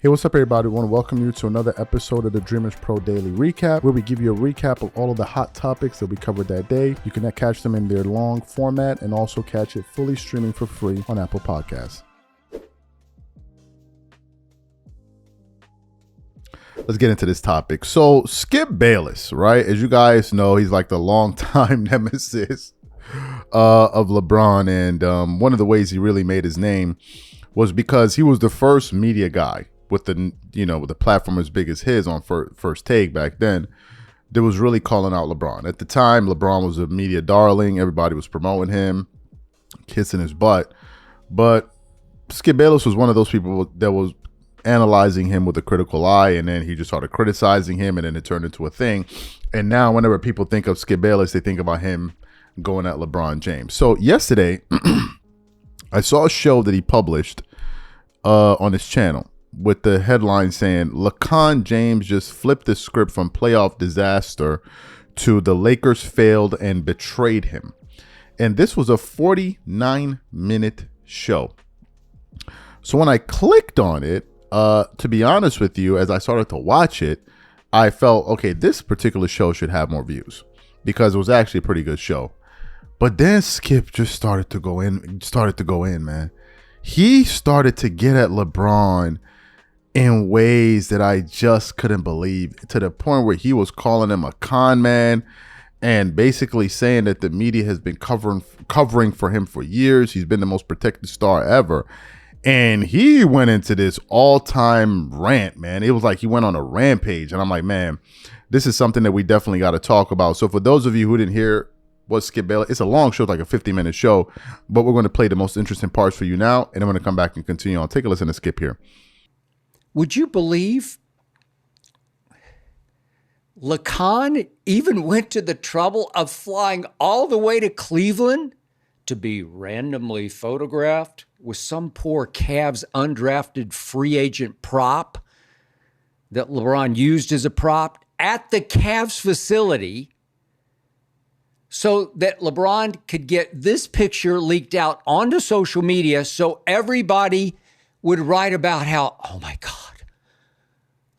Hey, what's up, everybody? I want to welcome you to another episode of the Dreamers Pro Daily Recap, where we give you a recap of all of the hot topics that we covered that day. You can catch them in their long format and also catch it fully streaming for free on Apple Podcasts. Let's get into this topic. So, Skip Bayless, right? As you guys know, he's like the longtime nemesis of LeBron. And one of the ways he really made his name was because he was the first media guy with the platform as big as his on First Take back then, that was really calling out LeBron. At the time, LeBron was a media darling. Everybody was promoting him, kissing his butt. But Skip Bayless was one of those people that was analyzing him with a critical eye, and then he just started criticizing him, and then it turned into a thing. And now whenever people think of Skip Bayless, they think about him going at LeBron James. So yesterday, I saw a show that he published on his channel with the headline saying, LeBron James just flipped the script from playoff disaster to the Lakers failed and betrayed him. And this was a 49-minute show. So when I clicked on it, to be honest with you, as I started to watch it, I felt, okay, this particular show should have more views because it was actually a pretty good show. But then Skip just started to go in, man. He started to get at LeBron in ways that I just couldn't believe, to the point where he was calling him a con man and basically saying that the media has been covering for him for years. He's been the most protected star ever. And he went into this all-time rant, man. It was like he went on a rampage. And I'm like, man, this is something that we definitely got to talk about. So for those of you who didn't hear what Skip Bayless, it's a long show, like a 50-minute show, but we're going to play the most interesting parts for you now, and I'm going to come back and continue on. Take a listen to Skip here. Would you believe LeBron even went to the trouble of flying all the way to Cleveland to be randomly photographed with some poor Cavs undrafted free agent prop that LeBron used as a prop at the Cavs facility so that LeBron could get this picture leaked out onto social media so everybody would write about how, oh my God,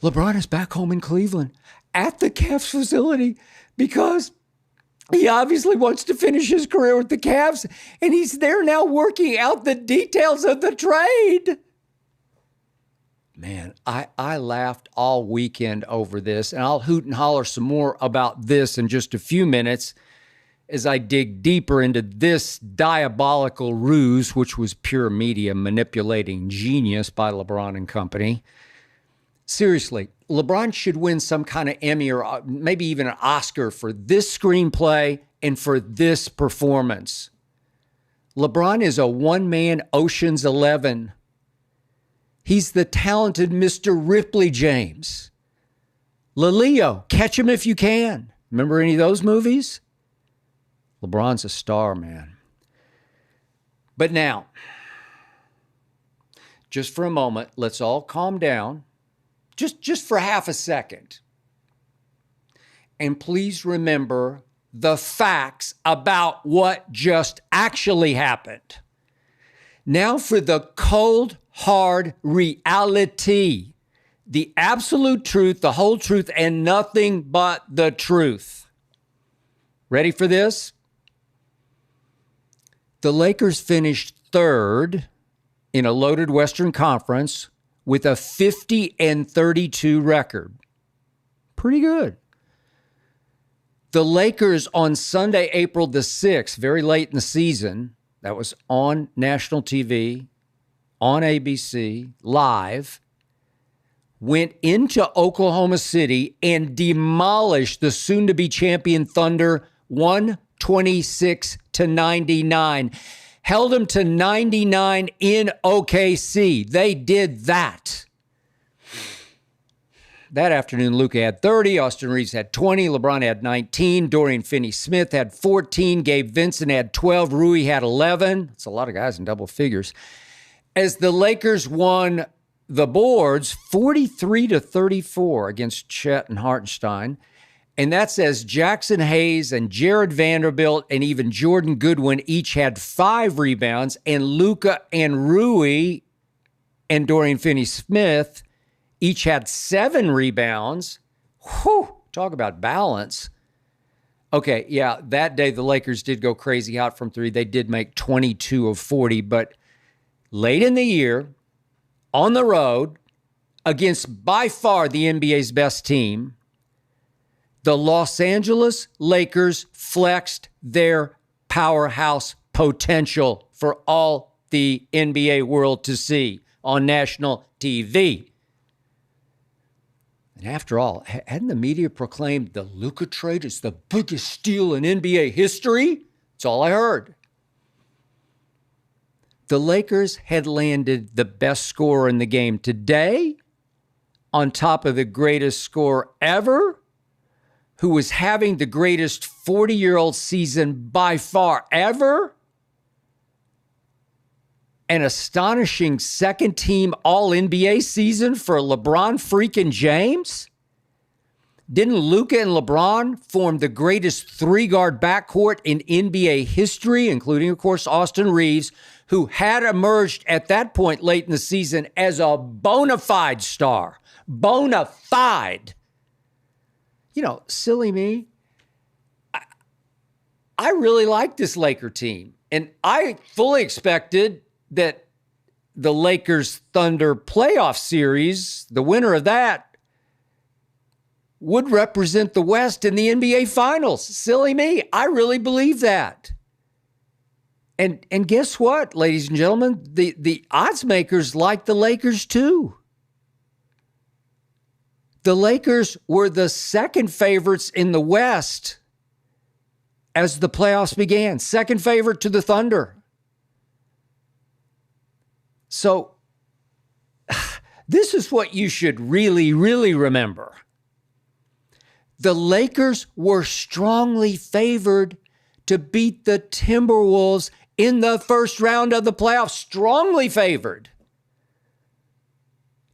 LeBron is back home in Cleveland at the Cavs facility because he obviously wants to finish his career with the Cavs, and he's there now working out the details of the trade. Man, I laughed all weekend over this, and I'll hoot and holler some more about this in just a few minutes as I dig deeper into this diabolical ruse, which was pure media manipulating genius by LeBron and company. Seriously, LeBron should win some kind of Emmy or maybe even an Oscar for this screenplay and for this performance. LeBron is a one-man Ocean's 11. He's the talented Mr. Ripley James. Leo, Catch Him If You Can. Remember any of those movies? LeBron's a star, man. But now, just for a moment, let's all calm down. Just for half a second. And please remember the facts about what just actually happened. Now for the cold, hard reality. The absolute truth, the whole truth, and nothing but the truth. Ready for this? The Lakers finished third in a loaded Western Conference with a 50-32 record. Pretty good. The Lakers on Sunday, April the 6th, very late in the season, that was on national TV, on ABC, live, went into Oklahoma City and demolished the soon-to-be champion Thunder 126-99. Held them to 99 in OKC. They did that. That afternoon, Luka had 30, Austin Reeves had 20, LeBron had 19, Dorian Finney-Smith had 14, Gabe Vincent had 12, Rui had 11. That's a lot of guys in double figures. As the Lakers won the boards 43-34 against Chet and Hartenstein. And that's as Jackson Hayes and Jared Vanderbilt and even Jordan Goodwin each had 5 rebounds, and Luka and Rui and Dorian Finney-Smith each had 7 rebounds. Whew, talk about balance. Okay, yeah, that day the Lakers did go crazy hot from 3. They did make 22 of 40, but late in the year, on the road, against by far the NBA's best team, the Los Angeles Lakers flexed their powerhouse potential for all the NBA world to see on national TV. And after all, hadn't the media proclaimed the Luka trade is the biggest steal in NBA history? That's all I heard. The Lakers had landed the best scorer in the game today, on top of the greatest scorer ever, who was having the greatest 40-year-old season by far ever, an astonishing second-team All-NBA season for LeBron freaking James. Didn't Luka and LeBron form the greatest 3-guard backcourt in NBA history, including, of course, Austin Reeves, who had emerged at that point late in the season as a bona fide star. Bona fide. You know, silly me. I really like this Laker team. And I fully expected that the Lakers Thunder playoff series, the winner of that, would represent the West in the NBA Finals. Silly me. I really believe that. And guess what, ladies and gentlemen? The odds makers like the Lakers too. The Lakers were the second favorites in the West as the playoffs began. Second favorite to the Thunder. So this is what you should really, really remember. The Lakers were strongly favored to beat the Timberwolves in the first round of the playoffs. Strongly favored.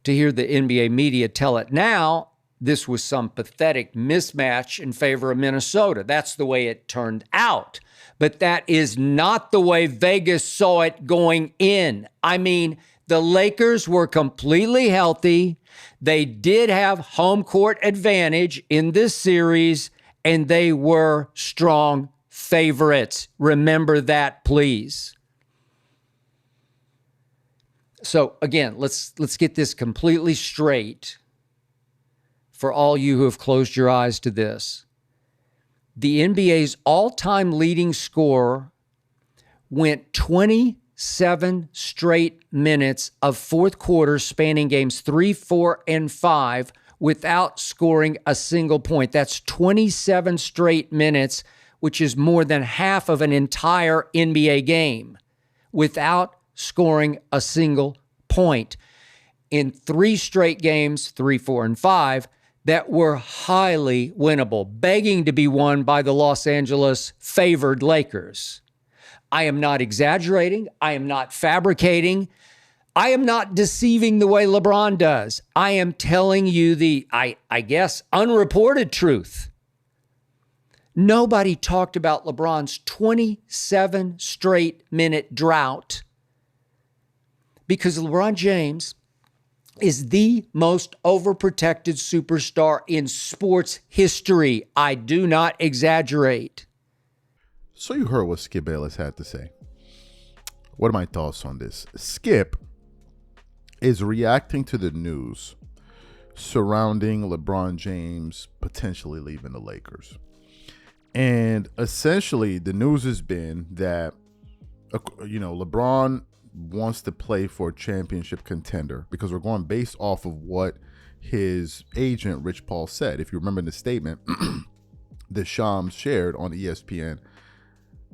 To hear the NBA media tell it now, this was some pathetic mismatch in favor of Minnesota. That's the way it turned out. But that is not the way Vegas saw it going in. I mean, the Lakers were completely healthy. They did have home court advantage in this series, and they were strong favorites. Remember that, please. So again, let's get this completely straight for all you who have closed your eyes to this. The NBA's all-time leading scorer went 27 straight minutes of fourth quarter spanning games 3, 4, and 5 without scoring a single point. That's 27 straight minutes, which is more than half of an entire NBA game, without scoring a single point. In 3 straight games, 3, 4, and 5, that were highly winnable, begging to be won by the Los Angeles favored Lakers. I am not exaggerating. I am not fabricating. I am not deceiving the way LeBron does. I am telling you the, I guess, unreported truth. Nobody talked about LeBron's 27 straight minute drought because LeBron James is the most overprotected superstar in sports history. I do not exaggerate. So you heard what Skip Bayless had to say. What are my thoughts on this? Skip is reacting to the news surrounding LeBron James potentially leaving the Lakers. And essentially, the news has been that, LeBron wants to play for a championship contender, because we're going based off of what his agent, Rich Paul, said. If you remember the statement that Shams shared on ESPN,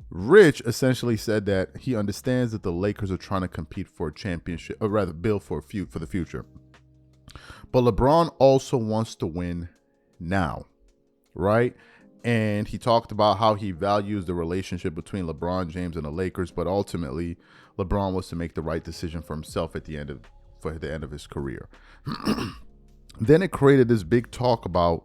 Rich essentially said that he understands that the Lakers are trying to compete for a championship, or rather build for the future. But LeBron also wants to win now, right? And he talked about how he values the relationship between LeBron James and the Lakers, but ultimately LeBron wants to make the right decision for himself at the end of his career. Then it created this big talk about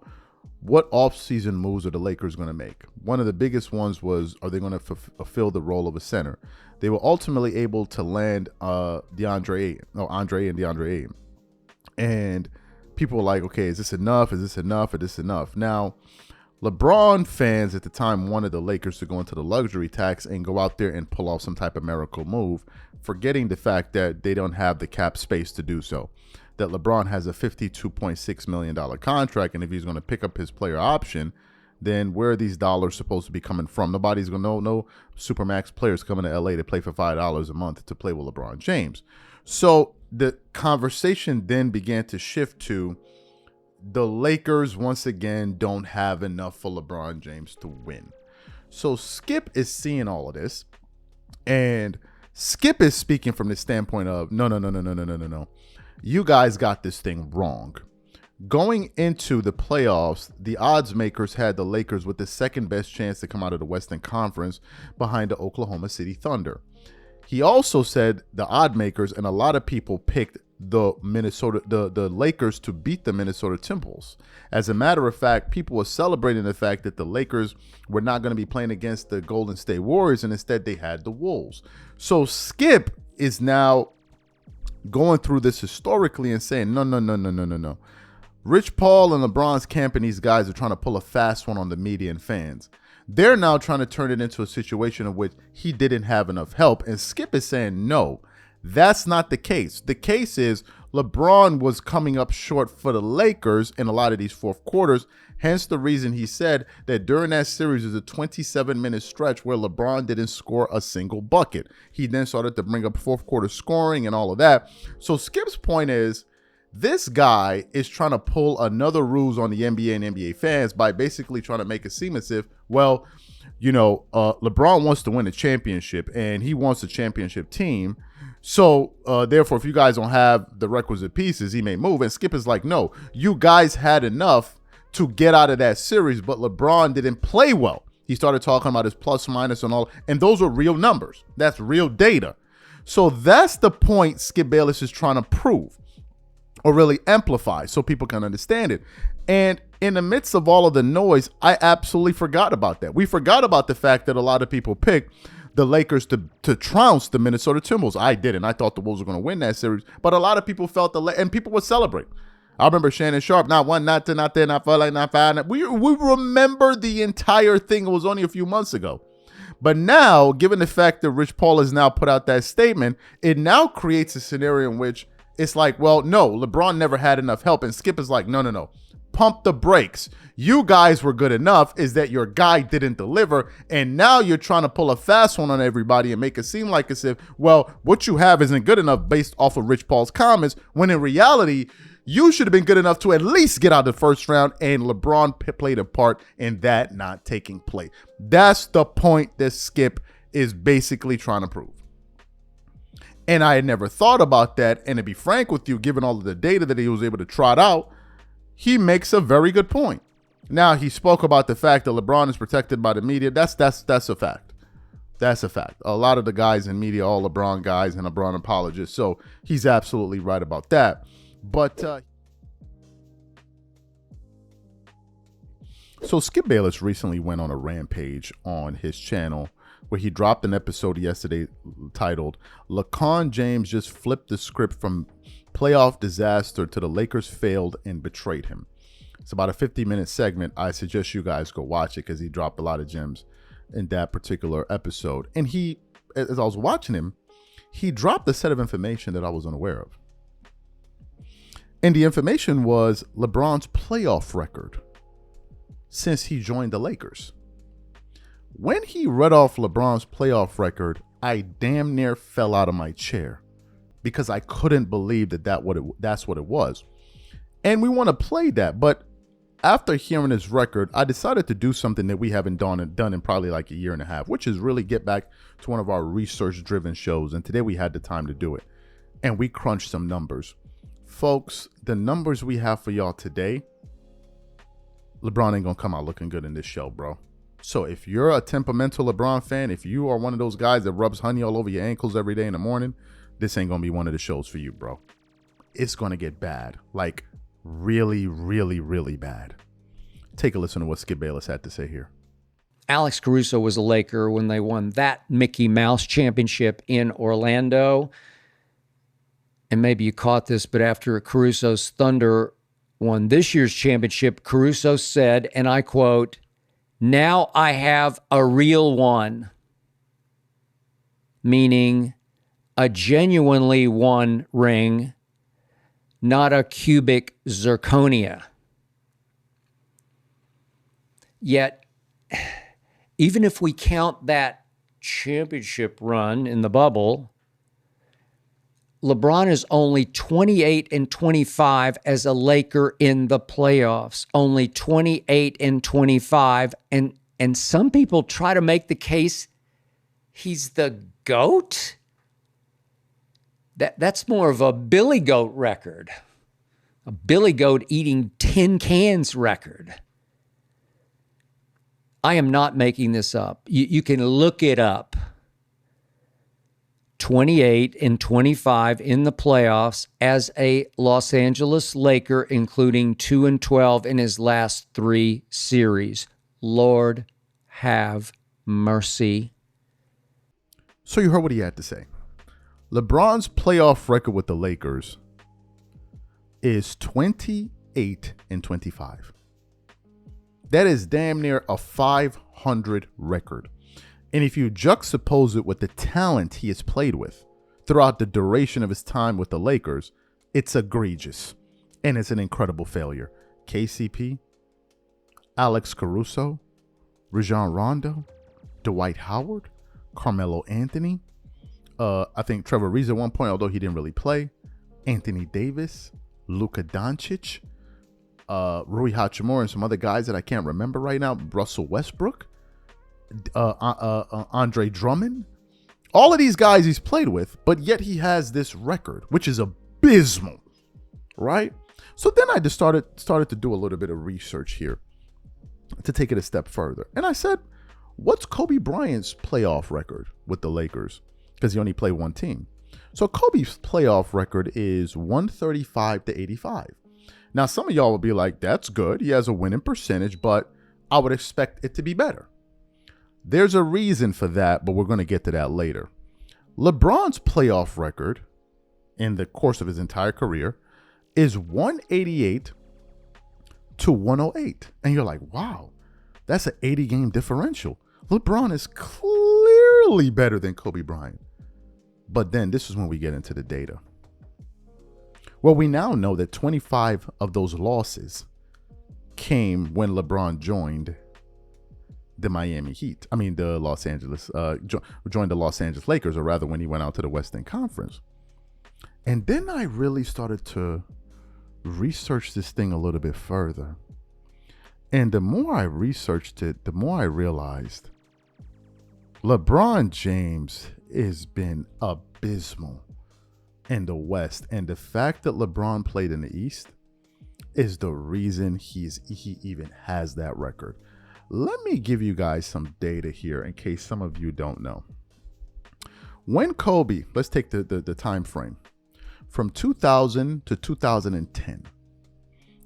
what offseason moves are the Lakers going to make. One of the biggest ones was, are they going to fulfill the role of a center? They were ultimately able to land Andre and DeAndre Ayton. And people were like, okay, is this enough? Is this enough? Is this enough? Now, LeBron fans at the time wanted the Lakers to go into the luxury tax and go out there and pull off some type of miracle move, forgetting the fact that they don't have the cap space to do so. That LeBron has a $52.6 million contract, and if he's going to pick up his player option, then where are these dollars supposed to be coming from? Nobody's going to know. No Supermax players coming to LA to play for $5 a month to play with LeBron James. So the conversation then began to shift to the Lakers once again don't have enough for LeBron James to win. So Skip is seeing all of this, and Skip is speaking from the standpoint of no. You guys got this thing wrong. Going into the playoffs, the odds makers had the Lakers with the second best chance to come out of the Western Conference behind the Oklahoma City Thunder. He also said the odd makers and a lot of people picked the Lakers to beat the Minnesota Timberwolves. As a matter of fact, people were celebrating the fact that the Lakers were not going to be playing against the Golden State Warriors, and instead they had the Wolves. So Skip is now going through this historically and saying, no. Rich Paul and LeBron's camp and these guys are trying to pull a fast one on the media and fans. They're now trying to turn it into a situation in which he didn't have enough help. And Skip is saying, no, that's not the case. The case is LeBron was coming up short for the Lakers in a lot of these fourth quarters. Hence the reason he said that during that series is a 27-minute stretch where LeBron didn't score a single bucket. He then started to bring up fourth quarter scoring and all of that. So Skip's point is, this guy is trying to pull another ruse on the NBA and NBA fans by basically trying to make it seem as if, well, LeBron wants to win a championship and he wants a championship team. So therefore, if you guys don't have the requisite pieces, he may move. And Skip is like, no, you guys had enough to get out of that series, but LeBron didn't play well. He started talking about his plus minus and all, and those are real numbers. That's real data. So that's the point Skip Bayless is trying to prove, or really amplify, so people can understand it. And in the midst of all of the noise, I absolutely forgot about that. We forgot about the fact that a lot of people picked the Lakers to trounce the Minnesota Timberwolves. I didn't. I thought the Wolves were going to win that series, but a lot of people felt and people would celebrate. I remember Shannon Sharp, not one, not two, not 10, not 4, like not 5. We remember the entire thing. It was only a few months ago. But now, given the fact that Rich Paul has now put out that statement, it now creates a scenario in which it's like, well, no, LeBron never had enough help. And Skip is like, no. Pump the brakes. You guys were good enough, is that your guy didn't deliver. And now you're trying to pull a fast one on everybody and make it seem like as if, well, what you have isn't good enough based off of Rich Paul's comments, when in reality, you should have been good enough to at least get out of the first round, and LeBron played a part in that not taking place. That's the point that Skip is basically trying to prove. And I had never thought about that. And to be frank with you, given all of the data that he was able to trot out, he makes a very good point. Now, he spoke about the fact that LeBron is protected by the media. That's a fact. That's a fact. A lot of the guys in media, all LeBron guys and LeBron apologists. So he's absolutely right about that. But so Skip Bayless recently went on a rampage on his channel where he dropped an episode yesterday titled, LeBron James just flipped the script from playoff disaster to the Lakers failed and betrayed him. It's about a 50-minute segment. I suggest you guys go watch it because he dropped a lot of gems in that particular episode. And he, as I was watching him, he dropped a set of information that I was unaware of. And the information was LeBron's playoff record since he joined the Lakers. When he read off LeBron's playoff record, I damn near fell out of my chair because I couldn't believe that's what it was. And we want to play that. But after hearing his record, I decided to do something that we haven't done in probably like a year and a half, which is really get back to one of our research-driven shows. And today we had the time to do it. And we crunched some numbers. Folks, the numbers we have for y'all today, LeBron ain't going to come out looking good in this show, bro. So if you're a temperamental LeBron fan, if you are one of those guys that rubs honey all over your ankles every day in the morning, this ain't going to be one of the shows for you, bro. It's going to get bad. Like really, really, really bad. Take a listen to what Skip Bayless had to say here. Alex Caruso was a Laker when they won that Mickey Mouse championship in Orlando. And maybe you caught this, but after Caruso's Thunder won this year's championship, Caruso said, and I quote, "Now I have a real one," meaning a genuinely won ring, not a cubic zirconia. Yet, even if we count that championship run in the bubble, LeBron is only 28-25 as a Laker in the playoffs. Only 28-25. And some people try to make the case he's the GOAT. That's more of a Billy Goat record. A Billy Goat eating tin cans record. I am not making this up. You can look it up. 28-25 in the playoffs as a Los Angeles Laker, including 2-12 in his last 3 series. Lord have mercy. So you heard what he had to say. LeBron's playoff record with the Lakers is 28-25. That is damn near a 500 record. And if you juxtapose it with the talent he has played with throughout the duration of his time with the Lakers, it's egregious. And it's an incredible failure. KCP, Alex Caruso, Rajon Rondo, Dwight Howard, Carmelo Anthony, I think Trevor Ariza at one point, although he didn't really play, Anthony Davis, Luka Doncic, Rui Hachimura, and some other guys that I can't remember right now, Russell Westbrook, Andre Drummond, all of these guys he's played with, but yet he has this record, which is abysmal, right? So then I just started to do a little bit of research here to take it a step further. And I said, what's Kobe Bryant's playoff record with the Lakers? Because he only played one team. So Kobe's playoff record is 135-85. Now, some of y'all will be like, that's good. He has a winning percentage, but I would expect it to be better. There's a reason for that, but we're going to get to that later. LeBron's playoff record in the course of his entire career is 188-108. And you're like, wow, that's an 80-game differential. LeBron is clearly better than Kobe Bryant. But then this is when we get into the data. Well, we now know that 25 of those losses came when LeBron joined the Miami Heat. I mean, the Los Angeles, joined the Los Angeles Lakers, or rather when he went out to the Western Conference. And then I really started to research this thing a little bit further. And the more I researched it, the more I realized LeBron James has been abysmal in the West. And the fact that LeBron played in the East is the reason he even has that record. Let me give you guys some data here in case some of you don't know. When Kobe, let's take the time frame from 2000 to 2010.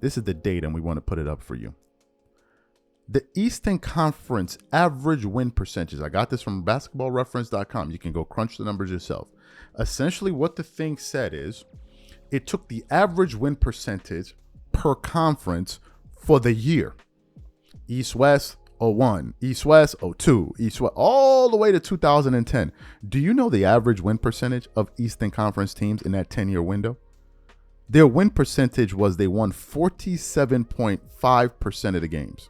This is the data, and we want to put it up for you. The Eastern Conference average win percentage, I got this from basketballreference.com. You can go crunch the numbers yourself. Essentially, what the thing said is it took the average win percentage per conference for the year. East-West, 01, East-West, 02, East-West, all the way to 2010. Do you know the average win percentage of Eastern Conference teams in that 10-year window? Their win percentage was they won 47.5% of the games.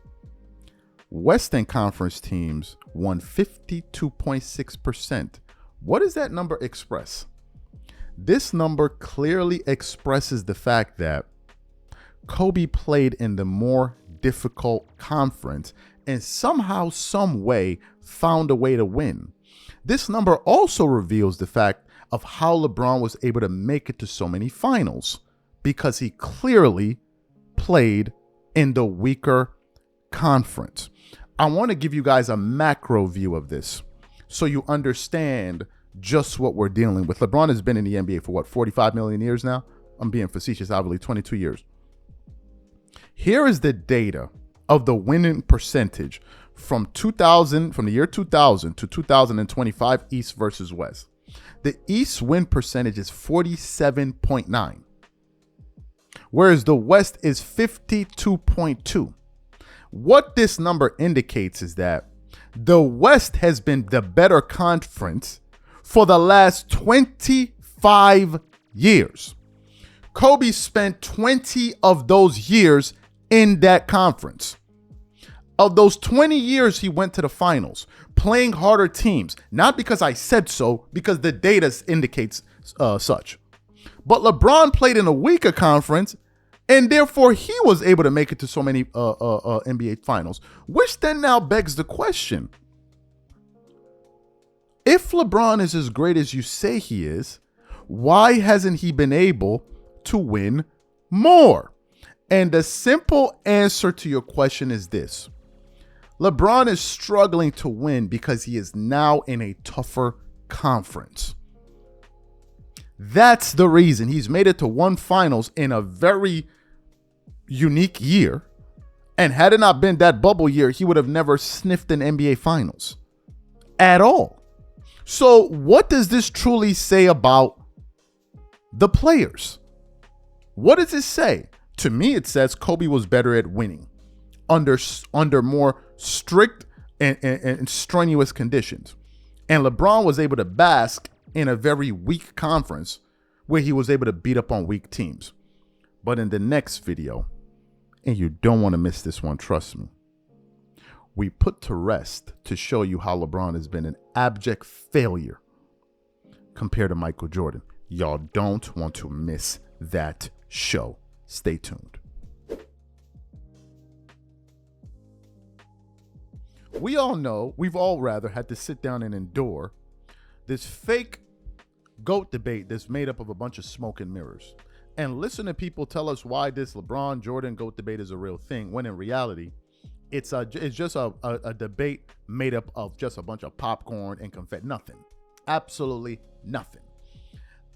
Western Conference teams won 52.6%. What does that number express? This number clearly expresses the fact that Kobe played in the more difficult conference and somehow, some way, found a way to win. This number also reveals the fact of how LeBron was able to make it to so many finals, because he clearly played in the weaker conference. I want to give you guys a macro view of this so you understand just what we're dealing with. LeBron has been in the NBA for 45 million years now? I'm being facetious, obviously, 22 years. Here is the data of the winning percentage from the year 2000 to 2025, East versus West. The East win percentage is 47.9. whereas the West is 52.2. What this number indicates is that the West has been the better conference for the last 25 years. Kobe spent 20 of those years in that conference. Of those 20 years, he went to the finals, playing harder teams. Not because I said so, because the data indicates such. But LeBron played in a weaker conference, and therefore he was able to make it to so many NBA finals. Which then now begs the question. If LeBron is as great as you say he is, why hasn't he been able to win more? And the simple answer to your question is this. LeBron is struggling to win because he is now in a tougher conference. That's the reason. He's made it to one finals in a very unique year. And had it not been that bubble year, he would have never sniffed an NBA finals at all. So what does this truly say about the players? What does it say? To me, it says Kobe was better at winning under more strict and strenuous conditions. And LeBron was able to bask in a very weak conference where he was able to beat up on weak teams. But in the next video, and you don't want to miss this one, trust me, we put to rest to show you how LeBron has been an abject failure compared to Michael Jordan. Y'all don't want to miss that show. Stay tuned. We've all rather had to sit down and endure this fake GOAT debate that's made up of a bunch of smoke and mirrors, and listen to people tell us why this LeBron Jordan GOAT debate is a real thing, when in reality, it's just a debate made up of just a bunch of popcorn and confetti. Nothing. Absolutely nothing.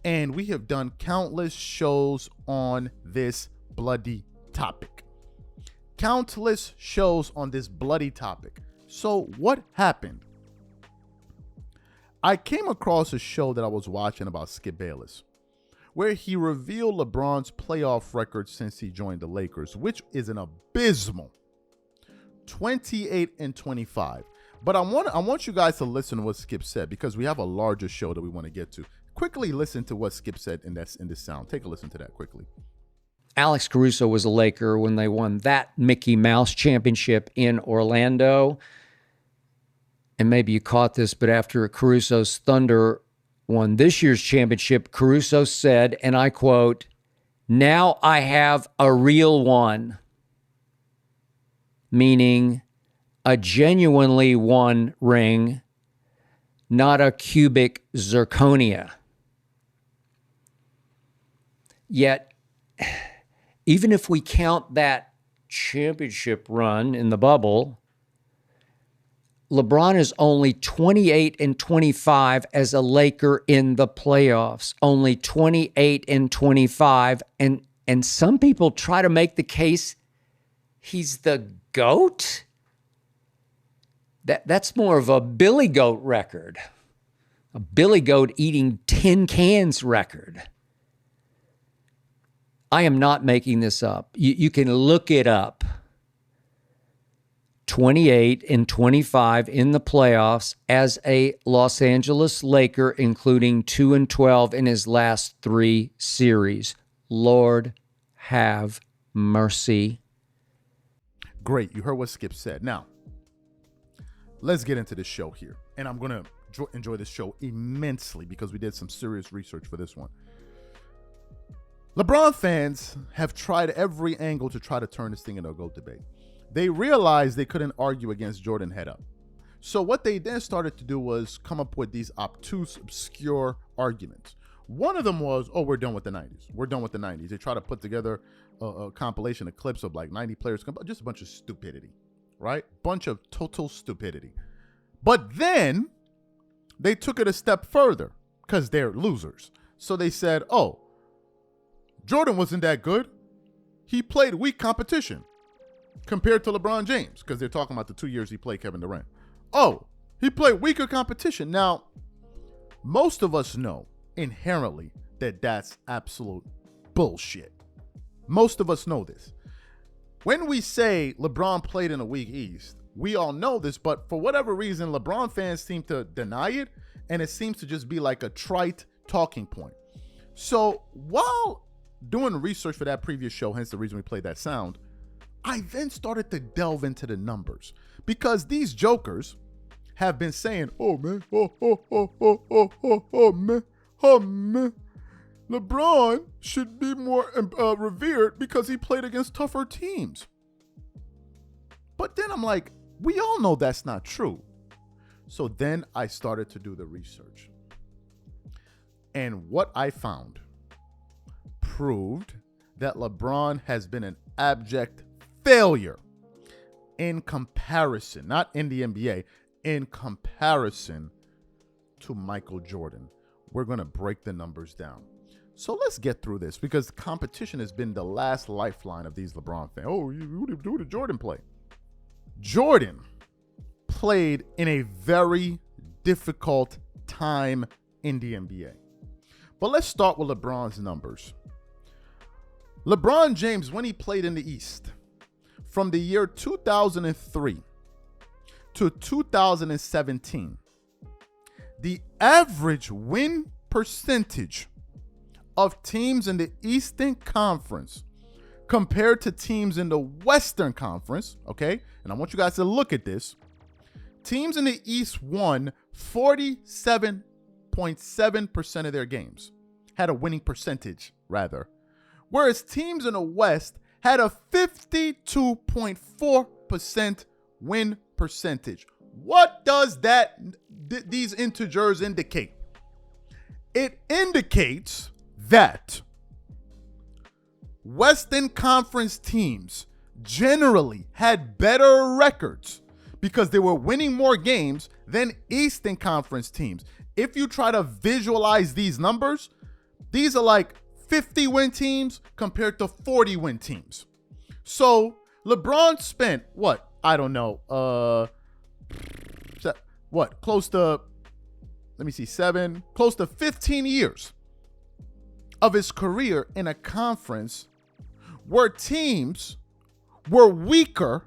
And we have done countless shows on this bloody topic. Countless shows on this bloody topic. So what happened? I came across a show that I was watching about Skip Bayless, where he revealed LeBron's playoff record since he joined the Lakers, which is an abysmal 28-25. But I want you guys to listen to what Skip said, because we have a larger show that we want to get to. Quickly listen to what Skip said in this sound. Take a listen to that quickly. Alex Caruso was a Laker when they won that Mickey Mouse championship in Orlando. And maybe you caught this, but after Caruso's Thunder won this year's championship, Caruso said, and I quote, "Now I have a real one," meaning a genuinely won ring, not a cubic zirconia. Yet, even if we count that championship run in the bubble, LeBron is only 28-25 as a Laker in the playoffs. Only 28-25. And some people try to make the case he's the GOAT. That's more of a Billy Goat record. A Billy Goat eating tin cans record. I am not making this up. You can look it up. 28-25 in the playoffs as a Los Angeles Laker, including 2-12 in his last 3 series. Lord have mercy. Great. You heard what Skip said. Now, let's get into this show here. And I'm going to enjoy this show immensely because we did some serious research for this one. LeBron fans have tried every angle to try to turn this thing into a GOAT debate. They realized they couldn't argue against Jordan head up. So what they then started to do was come up with these obtuse, obscure arguments. One of them was, oh, we're done with the 90s. We're done with the 90s. They try to put together a compilation of clips of like 90 players, just a bunch of stupidity, right? Bunch of total stupidity. But then they took it a step further because they're losers. So they said, oh, Jordan wasn't that good. He played weak competition compared to LeBron James, because they're talking about the 2 years he played Kevin Durant. Oh, he played weaker competition. Now, most of us know inherently that that's absolute bullshit. Most of us know this. When we say LeBron played in a weak East, we all know this, but for whatever reason, LeBron fans seem to deny it, and it seems to just be like a trite talking point. So while doing research for that previous show, hence the reason we played that sound, I then started to delve into the numbers because these jokers have been saying, oh man, oh man, LeBron should be more revered because he played against tougher teams. But then I'm like, we all know that's not true. So then I started to do the research. And what I found proved that LeBron has been an abject failure in comparison, not in the NBA, in comparison to Michael Jordan. We're going to break the numbers down. So let's get through this because competition has been the last lifeline of these LeBron fans. Oh, who did Jordan play? Jordan played in a very difficult time in the NBA. But let's start with LeBron's numbers. LeBron James, when he played in the East, from the year 2003 to 2017, the average win percentage of teams in the Eastern Conference compared to teams in the Western Conference, okay? And I want you guys to look at this. Teams in the East won 47.7% of their games, had a winning percentage, rather. Whereas teams in the West had a 52.4% win percentage. What does these integers indicate? It indicates that Western Conference teams generally had better records because they were winning more games than Eastern Conference teams. If you try to visualize these numbers, these are like 50 win teams compared to 40 win teams. So LeBron spent close to 15 years of his career in a conference where teams were weaker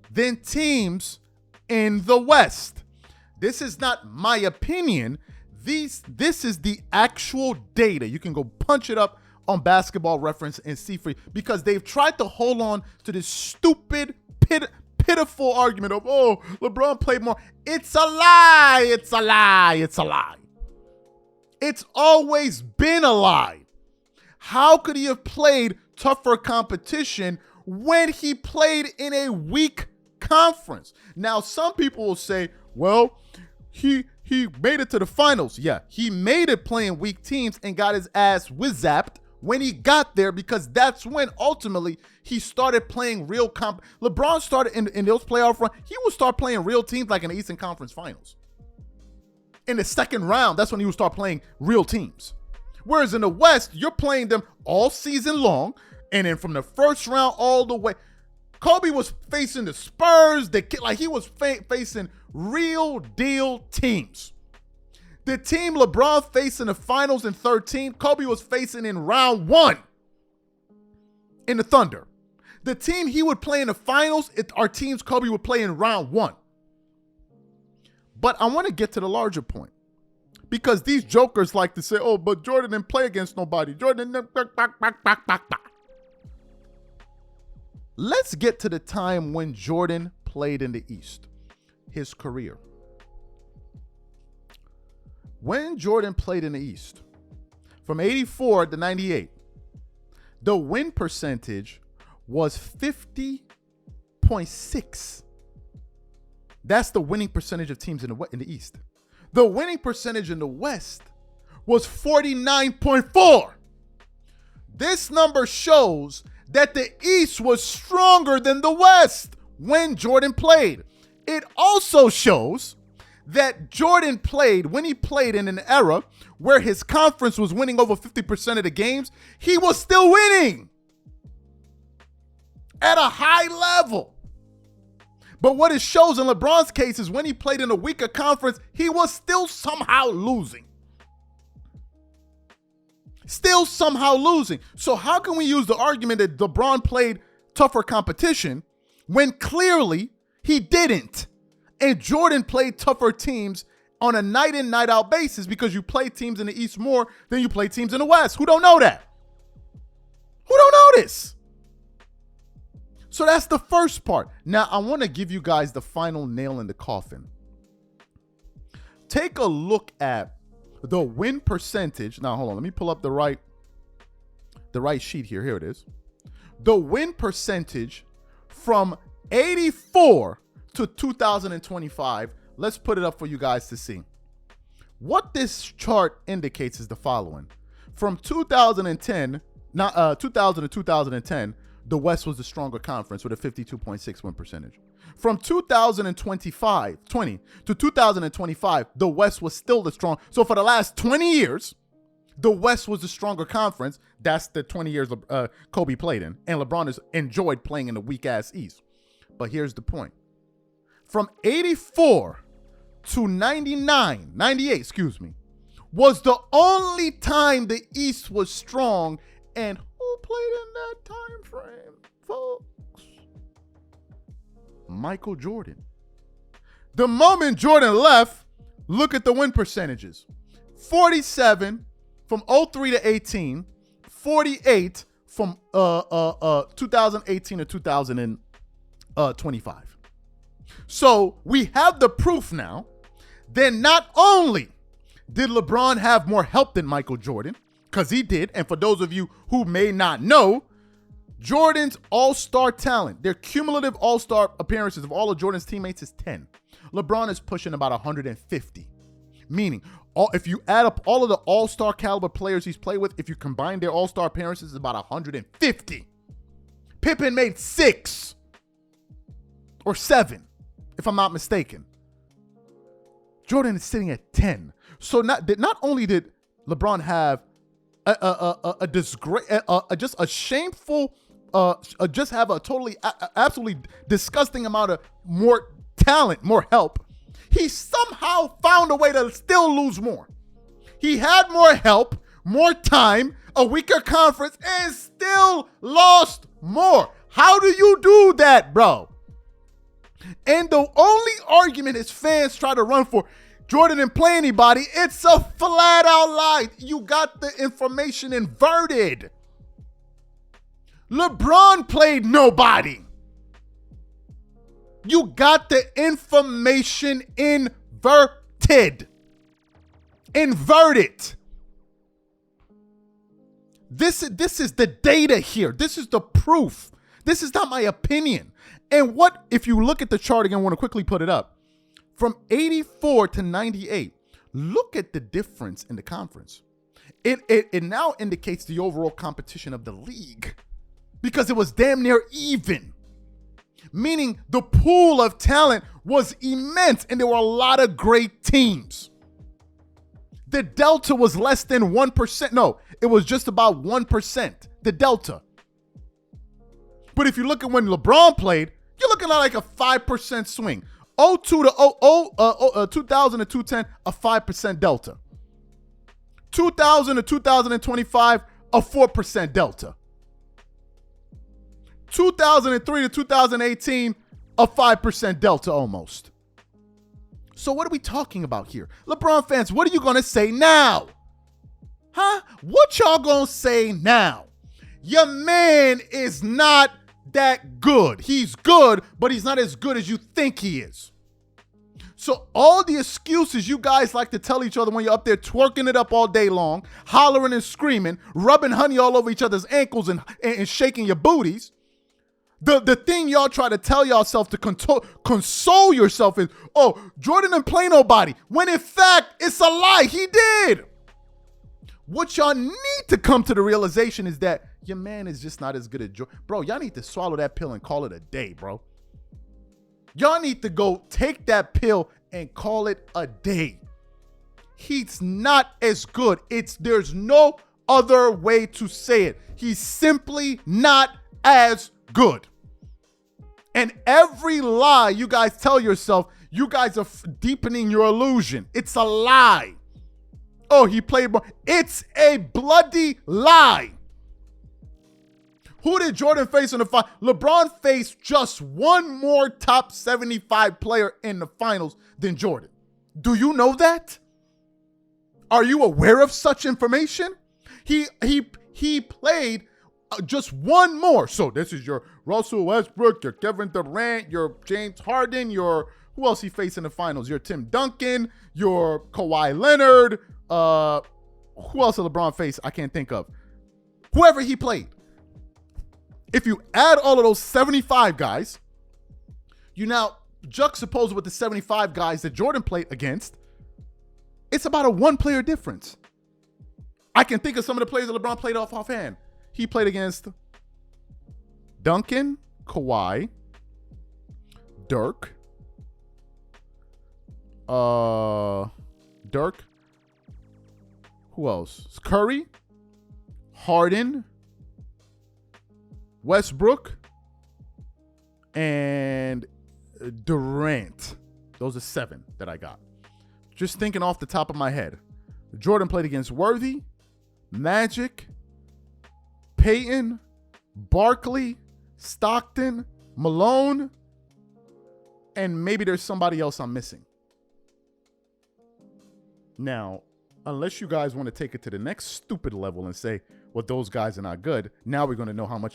than teams in the West. This is not my opinion. This is the actual data. You can go punch it up on Basketball Reference and see free because they've tried to hold on to this stupid, pitiful argument of, oh, LeBron played more. It's a lie. It's a lie. It's a lie. It's always been a lie. How could he have played tougher competition when he played in a weak conference? Now, some people will say, well, he made it to the finals. Yeah, he made it playing weak teams and got his ass whiz-zapped when he got there because that's when ultimately he started playing real LeBron started in those playoff runs. He would start playing real teams like in the Eastern Conference Finals. In the second round, that's when he would start playing real teams. Whereas in the West, you're playing them all season long. And then from the first round all the way, Kobe was facing the Spurs. He was facing real deal teams. The team LeBron faced in the finals in 2013, Kobe was facing in round 1 in the Thunder. The team he would play in the finals are teams Kobe would play in round 1. But I want to get to the larger point. Because these jokers like to say, oh, but Jordan didn't play against nobody. Jordan didn't. Let's get to the time when Jordan played in the East, his career. When Jordan played in the East, from 84 to 98, the win percentage was 50.6. That's the winning percentage of teams in the East. The winning percentage in the West was 49.4. This number shows that the East was stronger than the West when Jordan played. It also shows that Jordan played when he played in an era where his conference was winning over 50% of the games. He was still winning at a high level. But what it shows in LeBron's case is when he played in a weaker conference, he was still somehow losing. Still somehow losing. So how can we use the argument that LeBron played tougher competition when clearly he didn't? And Jordan played tougher teams on a night in, night out basis because you play teams in the East more than you play teams in the West. Who don't know that? Who don't know this? So that's the first part. Now, I want to give you guys the final nail in the coffin. Take a look at the win percentage. Now, hold on. Let me pull up the right sheet here. Here it is. The win percentage from 84 to 2025. Let's put it up for you guys to see. What this chart indicates is the following. From 2000 to 2010, the West was the stronger conference with a 52.6 win percentage. From 2020 to 2025, the West was still the strong. So for the last 20 years, the West was the stronger conference. That's the 20 years Kobe played in. And LeBron has enjoyed playing in the weak-ass East. But here's the point. From 84 to 98, was the only time the East was strong. And who played in that time frame, folks? Michael Jordan. The moment Jordan left, look at the win percentages. 47 from 03 to 18, 48 from 2018 to 2025. So we have the proof now that not only did LeBron have more help than Michael Jordan, because he did, and for those of you who may not know, Jordan's all-star talent, their cumulative all-star appearances of all of Jordan's teammates is 10. LeBron is pushing about 150. Meaning, if you add up all of the all-star caliber players he's played with, if you combine their all-star appearances, it's about 150. Pippen made 6 or 7, if I'm not mistaken. Jordan is sitting at 10. So not only did LeBron have a disgrace, just a shameful, just have a totally, absolutely disgusting amount of more talent, more help, he somehow found a way to still lose more. He had more help, more time, a weaker conference, and still lost more. How do you do that, bro? And the only argument his fans try to run for, Jordan didn't play anybody, it's a flat out lie. You got the information inverted. LeBron played nobody. You got the information inverted. Invert it. This is the data here. This is the proof. This is not my opinion. And what, if you look at the chart again, I want to quickly put it up. From 84 to 98, look at the difference in the conference. It now indicates the overall competition of the league because it was damn near even. Meaning the pool of talent was immense and there were a lot of great teams. The delta was less than 1%. No, it was just about 1%, the delta. But if you look at when LeBron played, you're looking at like a 5% swing. 2000 to 2010, a 5% delta. 2000 to 2025, a 4% delta. 2003 to 2018, a 5% delta almost. So what are we talking about here? LeBron fans, what are you going to say now? Huh? What y'all going to say now? Your man is not that good. He's good, but he's not as good as you think he is. So all the excuses you guys like to tell each other when you're up there twerking it up all day long, hollering and screaming, rubbing honey all over each other's ankles and shaking your booties, the thing y'all try to tell yourself to console yourself is, oh, Jordan didn't play nobody, when in fact it's a lie. He did. What y'all need to come to the realization is that your man is just not as good as Jordan. Bro, y'all need to swallow that pill and call it a day, bro. Y'all need to go take that pill and call it a day. He's not as good. There's no other way to say it. He's simply not as good. And every lie you guys tell yourself, you guys are deepening your illusion. It's a lie. Oh, he played more. It's a bloody lie. Who did Jordan face in the final? LeBron faced just one more top 75 player in the finals than Jordan. Do you know that? Are you aware of such information? He played just one more. So this is your Russell Westbrook, your Kevin Durant, your James Harden, your who else he faced in the finals? Your Tim Duncan, your Kawhi Leonard. Who else did LeBron face? I can't think of. Whoever he played. If you add all of those 75 guys, you now juxtapose it with the 75 guys that Jordan played against, it's about a one-player difference. I can think of some of the players that LeBron played offhand. He played against Duncan, Kawhi, Dirk, who else? Curry, Harden, Westbrook, and Durant. Those are 7 that I got. Just thinking off the top of my head. Jordan played against Worthy, Magic, Peyton, Barkley, Stockton, Malone, and maybe there's somebody else I'm missing. Now, unless you guys want to take it to the next stupid level and say, well, those guys are not good, now we're going to know how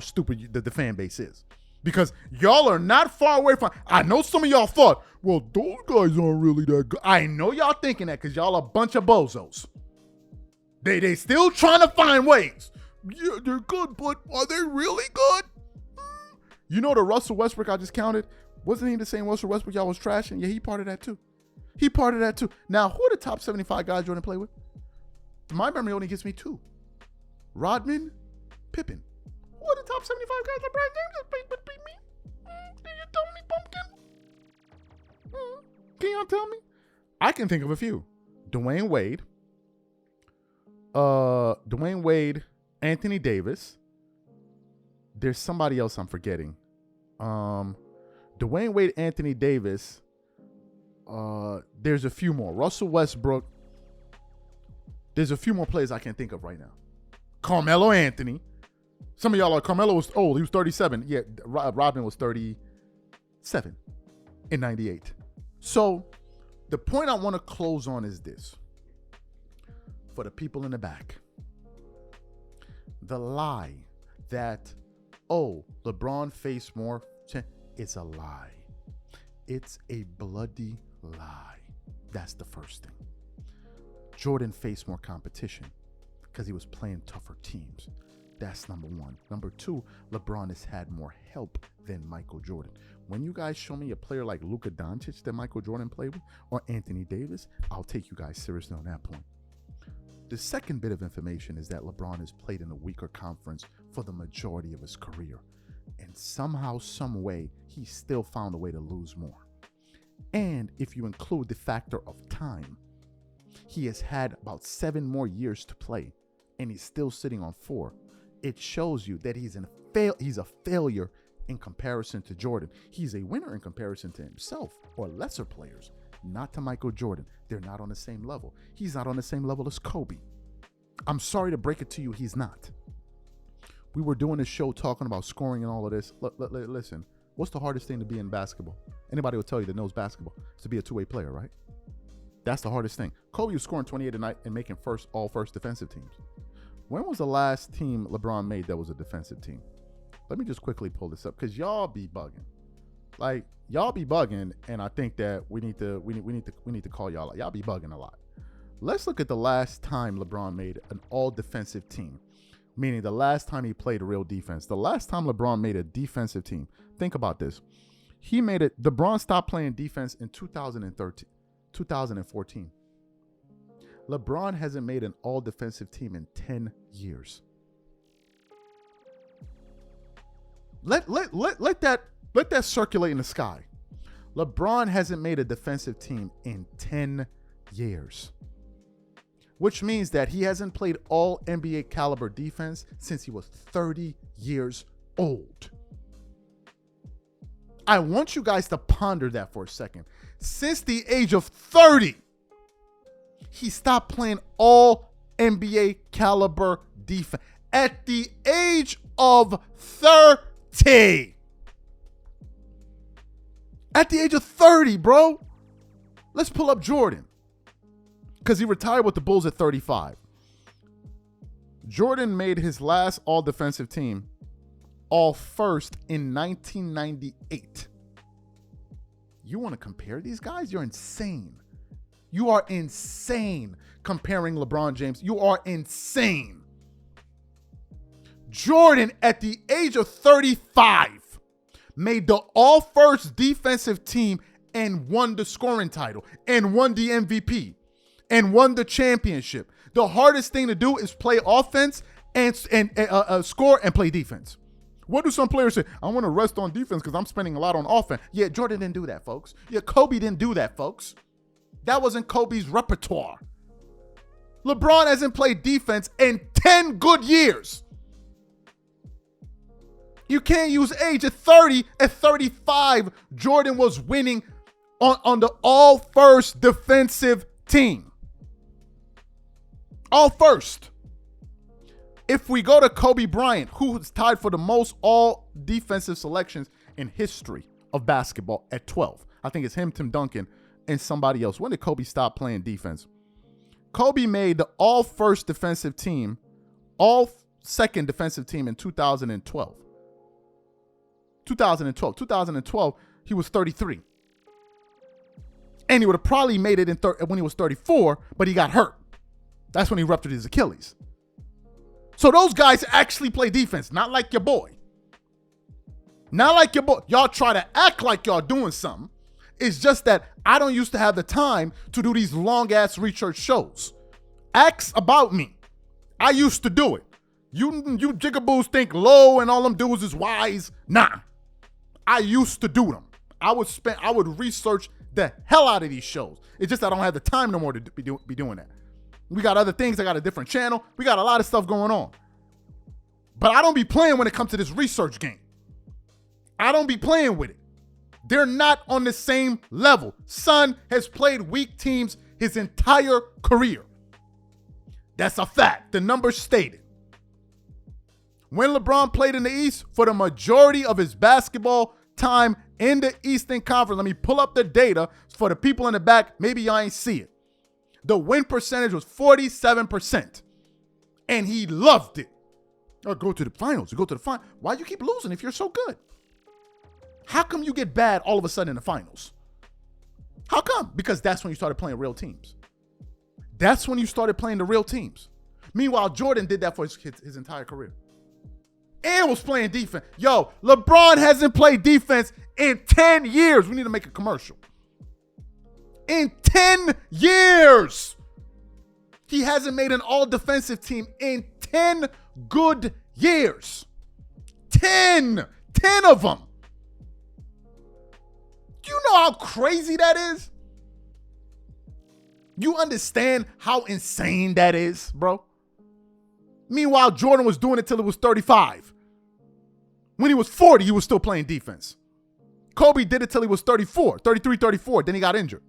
stupid the fan base is. Because y'all are not far away from, I know some of y'all thought, well, those guys aren't really that good. I know y'all thinking that because y'all are a bunch of bozos. They still trying to find ways. Yeah, they're good, but are they really good? You know the Russell Westbrook I just counted? Wasn't he the same Russell Westbrook y'all was trashing? Yeah, he part of that too. Now, who are the top 75 guys Jordan played with? My memory only gives me 2. Rodman, Pippen. Who are the top 75 guys LeBron James played with? Beat me? Can you tell me, pumpkin? Can y'all tell me? I can think of a few. Dwayne Wade, Anthony Davis. There's somebody else I'm forgetting. Dwayne Wade, Anthony Davis. There's a few more. Russell Westbrook. There's a few more players I can think of right now. Carmelo Anthony. Some of y'all are, Carmelo was old. He was 37. Yeah, Rodman was 37 in 98. So the point I want to close on is this. For the people in the back. The lie that, LeBron faced more, it's a lie. It's a bloody lie. That's the first thing. Jordan faced more competition because he was playing tougher teams. That's number 1. Number 2, LeBron has had more help than Michael Jordan. When you guys show me a player like Luka Doncic that Michael Jordan played with, or Anthony Davis, I'll take you guys seriously on that point. The second bit of information is that LeBron has played in a weaker conference for the majority of his career. And somehow, some way, he still found a way to lose more. And if you include the factor of time, he has had about 7 more years to play, and he's still sitting on 4. It shows you that he's a failure in comparison to Jordan. He's a winner in comparison to himself or lesser players, not to Michael Jordan. They're not on the same level. He's not on the same level as Kobe. I'm sorry to break it to you, he's not. We were doing this show talking about scoring and all of this. Listen, what's the hardest thing to be in basketball? Anybody will tell you that knows basketball is to be a two-way player, right? That's the hardest thing. Kobe was scoring 28 a night and making all first defensive teams. When was the last team LeBron made that was a defensive team? Let me just quickly pull this up because y'all be bugging. Like, y'all be bugging, and I think that we need to call y'all out. Y'all be bugging a lot. Let's look at the last time LeBron made an all-defensive team, meaning the last time he played real defense. The last time LeBron made a defensive team. Think about this. LeBron stopped playing defense in 2014. LeBron hasn't made an all-defensive team in 10 years. Let that circulate in the sky. LeBron hasn't made a defensive team in 10 years. Which means that he hasn't played all NBA caliber defense since he was 30 years old. I want you guys to ponder that for a second. Since the age of 30, He stopped playing all NBA caliber defense at the age of 30. At the age of 30, bro. Let's pull up Jordan, because he retired with the Bulls at 35. Jordan made his last all-defensive team all-first in 1998. You want to compare these guys? You're insane. You are insane comparing LeBron James. You are insane. Jordan, at the age of 35, made the all-first defensive team and won the scoring title and won the MVP and won the championship. The hardest thing to do is play offense and score and play defense. What do some players say? I want to rest on defense because I'm spending a lot on offense. Yeah, Jordan didn't do that, folks. Yeah, Kobe didn't do that, folks. That wasn't Kobe's repertoire. LeBron hasn't played defense in 10 good years. You can't use age. At 30, at 35, Jordan was winning on the all-first defensive team. All first. If we go to Kobe Bryant, who is tied for the most all defensive selections in history of basketball at 12. I think it's him, Tim Duncan, and somebody else. When did Kobe stop playing defense? Kobe made the all first defensive team, all second defensive team in 2012. 2012, he was 33. And he would have probably made it when he was 34, but he got hurt. That's when he ruptured his Achilles. So those guys actually play defense, not like your boy. Not like your boy. Y'all try to act like y'all doing something. It's just that I don't used to have the time to do these long-ass research shows. Ask about me. I used to do it. You jigaboos think low and all them dudes is wise. Nah. I used to do them. I would research the hell out of these shows. It's just I don't have the time no more to be doing that. We got other things. I got a different channel. We got a lot of stuff going on. But I don't be playing when it comes to this research game. I don't be playing with it. They're not on the same level. Son has played weak teams his entire career. That's a fact. The numbers stated. When LeBron played in the East, for the majority of his basketball time in the Eastern Conference, let me pull up the data for the people in the back. Maybe y'all ain't see it. The win percentage was 47%. And he loved it. Oh, go to the finals. You go to the finals. Why you keep losing if you're so good? How come you get bad all of a sudden in the finals? How come? Because that's when you started playing real teams. That's when you started playing the real teams. Meanwhile, Jordan did that for his entire career. And was playing defense. Yo, LeBron hasn't played defense in 10 years. We need to make a commercial. In 10 years. He hasn't made an all-defensive team in 10 good years. 10 of them. Do you know how crazy that is? You understand how insane that is, bro? Meanwhile, Jordan was doing it till he was 35. When he was 40, he was still playing defense. Kobe did it till he was 34, 33, 34. Then he got injured.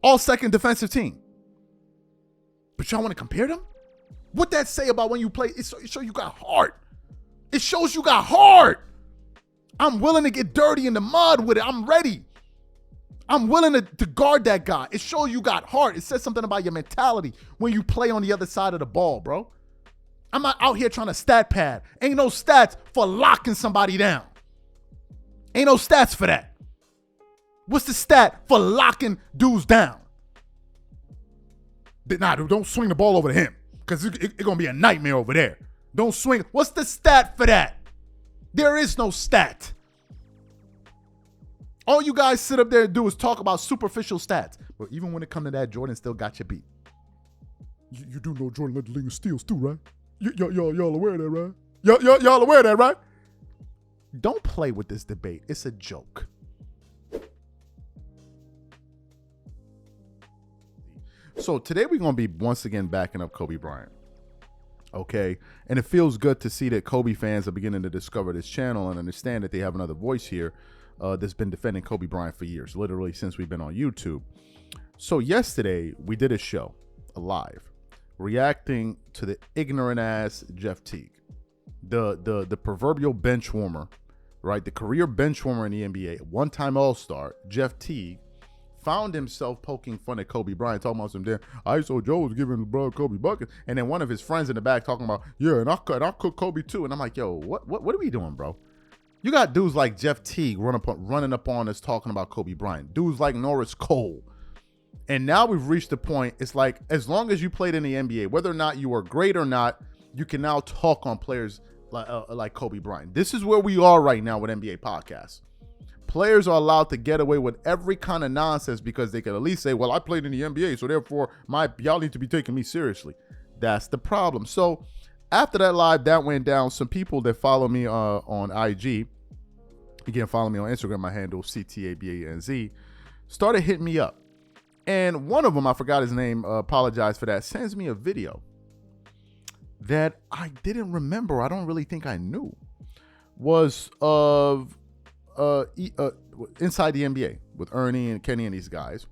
All second defensive team. But y'all want to compare them? What that say about when you play? It shows you got heart. It shows you got heart. I'm willing to get dirty in the mud with it. I'm ready. I'm willing to guard that guy. It shows you got heart. It says something about your mentality when you play on the other side of the ball, bro. I'm not out here trying to stat pad. Ain't no stats for locking somebody down. Ain't no stats for that. What's the stat for locking dudes down? Nah, don't swing the ball over to him because it's going to be a nightmare over there. Don't swing. What's the stat for that? There is no stat. All you guys sit up there and do is talk about superficial stats. But even when it comes to that, Jordan still got you beat. You do know Jordan led the league in steals too, right? Y'all aware of that, right? Y'all aware of that, right? Don't play with this debate. It's a joke. So today we're going to be once again backing up Kobe Bryant. Okay? And it feels good to see that Kobe fans are beginning to discover this channel and understand that they have another voice here that's been defending Kobe Bryant for years, literally since we've been on YouTube. So yesterday we did a show, a live, reacting to the ignorant ass Jeff Teague, the proverbial bench warmer, right? The career bench warmer in the NBA, one-time All-Star, Jeff Teague, found himself poking fun at Kobe Bryant, talking about some damn ISO Joe was giving LeBron Kobe buckets, and then one of his friends in the back talking about, yeah, and I'll cook Kobe too. And I'm like, yo, what are we doing, bro? You got dudes like Jeff Teague running up on us talking about Kobe Bryant, dudes like Norris Cole. And now we've reached the point, it's like, as long as you played in the NBA, whether or not you are great or not, you can now talk on players like Kobe Bryant. This is where we are right now with NBA podcasts. Players are allowed to get away with every kind of nonsense because they can at least say, well, I played in the NBA, so therefore y'all need to be taking me seriously. That's the problem. So after that live, that went down, some people that follow me on IG, again, follow me on Instagram, my handle, CTABANZ, started hitting me up. And one of them, I forgot his name, apologize for that, sends me a video that I didn't remember, I don't really think I knew, was of Inside the NBA with Ernie and Kenny and these guys.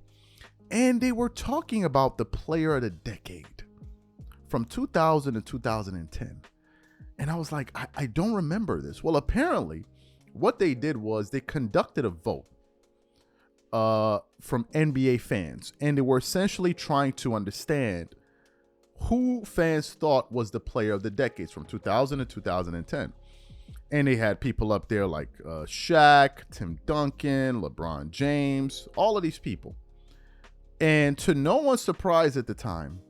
And they were talking about the player of the decade from 2000 to 2010. And I was like, I don't remember this. Well, apparently what they did was they conducted a vote from NBA fans, and they were essentially trying to understand who fans thought was the player of the decades from 2000 to 2010. And they had people up there like Shaq, Tim Duncan, LeBron James, all of these people. And to no one's surprise at the time,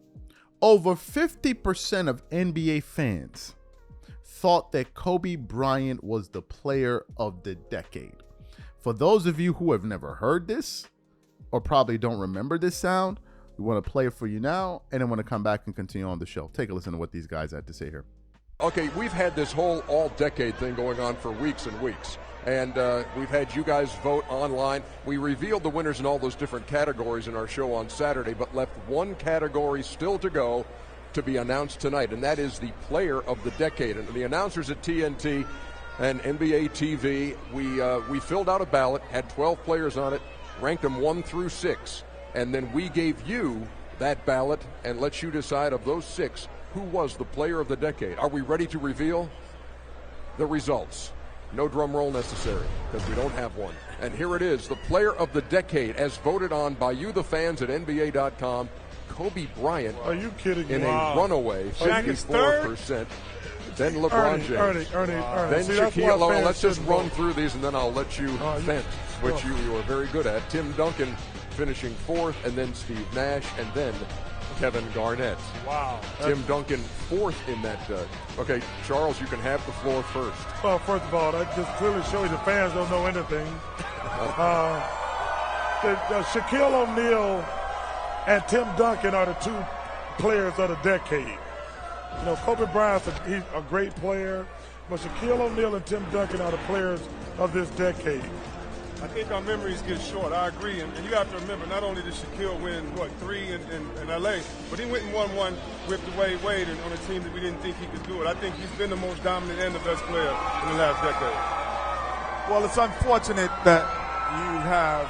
over 50% of NBA fans thought that Kobe Bryant was the player of the decade. For those of you who have never heard this or probably don't remember this sound, we want to play it for you now, and then want to come back and continue on the show. Take a listen to what these guys had to say here. Okay, we've had this whole all-decade thing going on for weeks and weeks, and we've had you guys vote online. We revealed the winners in all those different categories in our show on Saturday, but left one category still to go to be announced tonight, and that is the player of the decade. And the announcers at TNT and NBA TV, we filled out a ballot, had 12 players on it, ranked them 1 through 6, and then we gave you that ballot and let you decide of those 6 who was the player of the decade. Are we ready to reveal the results? No drum roll necessary because we don't have one. And here it is, the player of the decade as voted on by you, the fans at NBA.com, Kobe Bryant. Are you kidding? In wow. a runaway 54%. Then LeBron James. Ernie. Then See, Shaquille O'Neal. Let's just run through these and then I'll let you vent, which you are very good at. Tim Duncan finishing 4th, and then Steve Nash, and then Kevin Garnett. Wow. Tim Duncan 4th in that. Okay, Charles, you can have the floor first. Well, first of all, that just clearly shows the fans don't know anything. Shaquille O'Neal and Tim Duncan are the 2 players of the decade. You know, Kobe Bryant's he's a great player, but Shaquille O'Neal and Tim Duncan are the players of this decade. I think our memories get short. I agree. And you have to remember, not only did Shaquille win, 3 in L.A., but he went and won one with Dwayne Wade on a team that we didn't think he could do it. I think he's been the most dominant and the best player in the last decade. Well, it's unfortunate that you have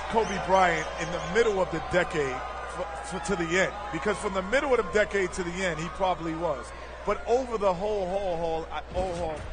Kobe Bryant in the middle of the decade to the end, because from the middle of the decade to the end, he probably was. But over the whole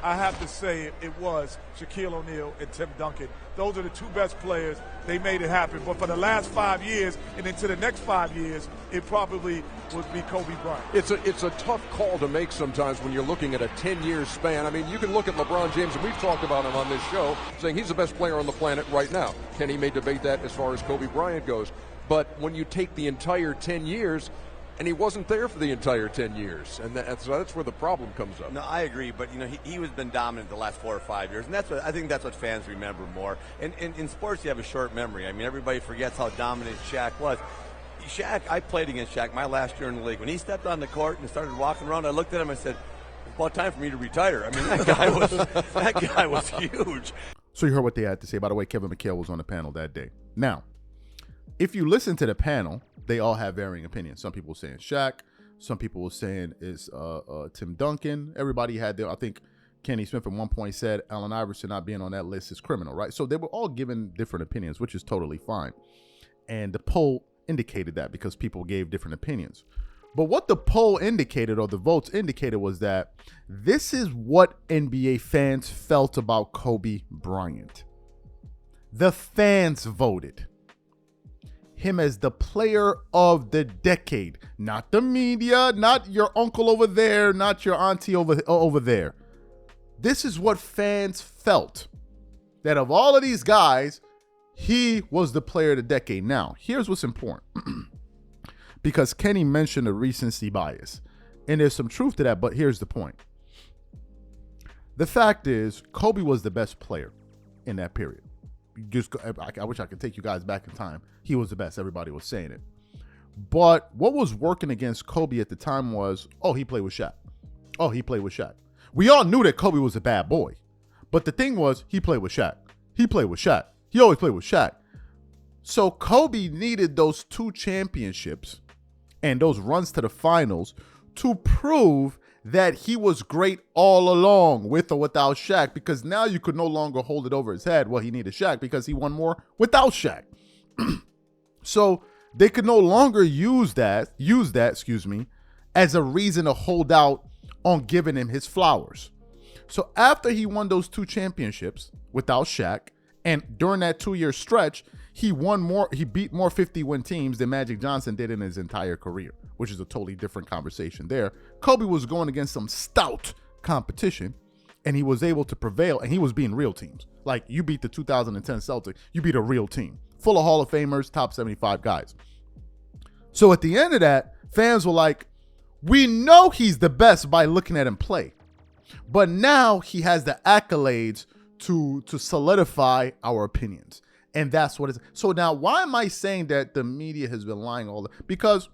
I have to say it was Shaquille O'Neal and Tim Duncan. Those are the 2 best players. They made it happen. But for the last 5 years and into the next 5 years, it probably would be Kobe Bryant. It's a tough call to make sometimes when you're looking at a 10-year span. I mean, you can look at LeBron James, and we've talked about him on this show, saying he's the best player on the planet right now. Kenny may debate that as far as Kobe Bryant goes. But when you take the entire 10 years, and he wasn't there for the entire 10 years, and that's where the problem comes up. No, I agree, but he has been dominant the last 4 or 5 years, and I think that's what fans remember more. And in sports, you have a short memory. I mean, everybody forgets how dominant Shaq was. I played against Shaq my last year in the league. When he stepped on the court and started walking around, I looked at him and said, "It's about time for me to retire." I mean, that guy was huge. So you heard what they had to say. By the way, Kevin McHale was on the panel that day. Now, if you listen to the panel, they all have varying opinions. Some people were saying Shaq. Some people were saying it's Tim Duncan. Everybody had their, I think Kenny Smith at one point said Allen Iverson not being on that list is criminal, right? So they were all given different opinions, which is totally fine. And the poll indicated that because people gave different opinions. But what the poll indicated, or the votes indicated, was that this is what NBA fans felt about Kobe Bryant. The fans voted him as the player of the decade. Not the media, not your uncle over there, not your auntie over there. This is what fans felt. That of all of these guys, he was the player of the decade. Now, here's what's important. Because Kenny mentioned a recency bias. And there's some truth to that, but here's the point. The fact is, Kobe was the best player in that period. I wish I could take you guys back in time. He was the best. Everybody was saying it. But what was working against Kobe at the time was, he played with Shaq. Oh, he played with Shaq. We all knew that Kobe was a bad boy. But the thing was, he played with Shaq. He played with Shaq. He always played with Shaq. So Kobe needed those 2 championships and those runs to the finals to prove that he was great all along, with or without Shaq, because now you could no longer hold it over his head. Well, he needed Shaq because he won more without Shaq. So they could no longer use that, as a reason to hold out on giving him his flowers. So after he won those 2 championships without Shaq, and during that 2-year stretch, he beat more 50-win teams than Magic Johnson did in his entire career, which is a totally different conversation there. Kobe was going against some stout competition, and he was able to prevail, and he was beating real teams. Like, you beat the 2010 Celtics, you beat a real team, full of Hall of Famers, top 75 guys. So at the end of that, fans were like, we know he's the best by looking at him play, but now he has the accolades to solidify our opinions. And that's what it's. So now, why am I saying that the media has been lying all the? Because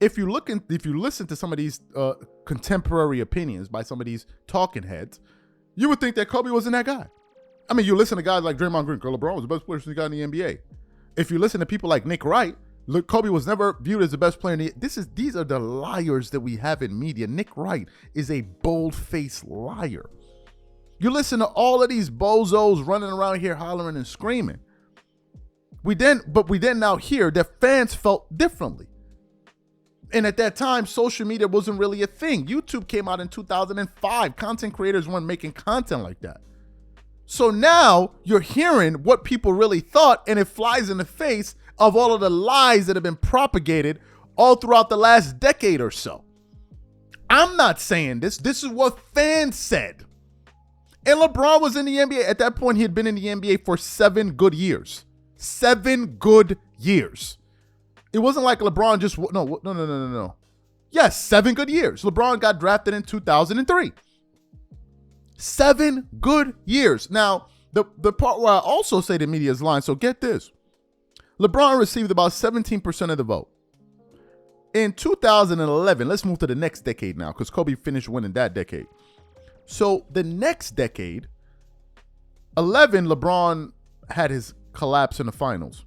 if you listen to some of these contemporary opinions by some of these talking heads, you would think that Kobe wasn't that guy. I mean, you listen to guys like Draymond Green, LeBron was the best player he got in the NBA. If you listen to people like Nick Wright, look, Kobe was never viewed as the best player in the. These are the liars that we have in media. Nick Wright is a bold-faced liar. You listen to all of these bozos running around here hollering and screaming. We then now hear that fans felt differently. And at that time, social media wasn't really a thing. YouTube came out in 2005. Content creators weren't making content like that. So now you're hearing what people really thought, and it flies in the face of all of the lies that have been propagated all throughout the last decade or so. I'm not saying this. This is what fans said. And LeBron was in the NBA. At that point, he had been in the NBA for 7 good years. 7 good years. It wasn't like LeBron just, no. Yes, 7 good years. LeBron got drafted in 2003. 7 good years. Now, the part where I also say the media is lying, so get this. LeBron received about 17% of the vote. In 2011, let's move to the next decade now, because Kobe finished winning that decade. So the next decade, 11, LeBron had his collapse in the finals.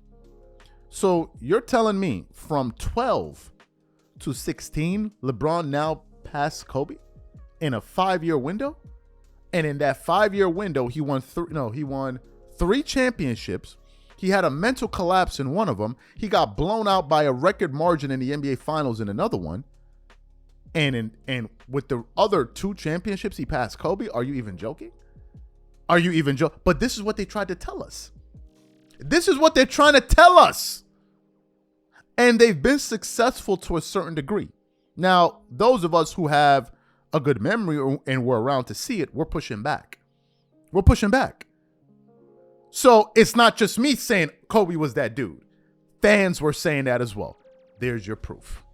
So you're telling me from 12 to 16, LeBron now passed Kobe in a 5-year window? And in that 5-year window, he won 3 championships. He had a mental collapse in one of them. He got blown out by a record margin in the NBA Finals in another one. And with the other 2 championships, he passed Kobe. Are you even joking? Are you even joking? But this is what they tried to tell us. This is what they're trying to tell us. And they've been successful to a certain degree. Now, those of us who have a good memory and were around to see it, we're pushing back. We're pushing back. So it's not just me saying Kobe was that dude. Fans were saying that as well. There's your proof.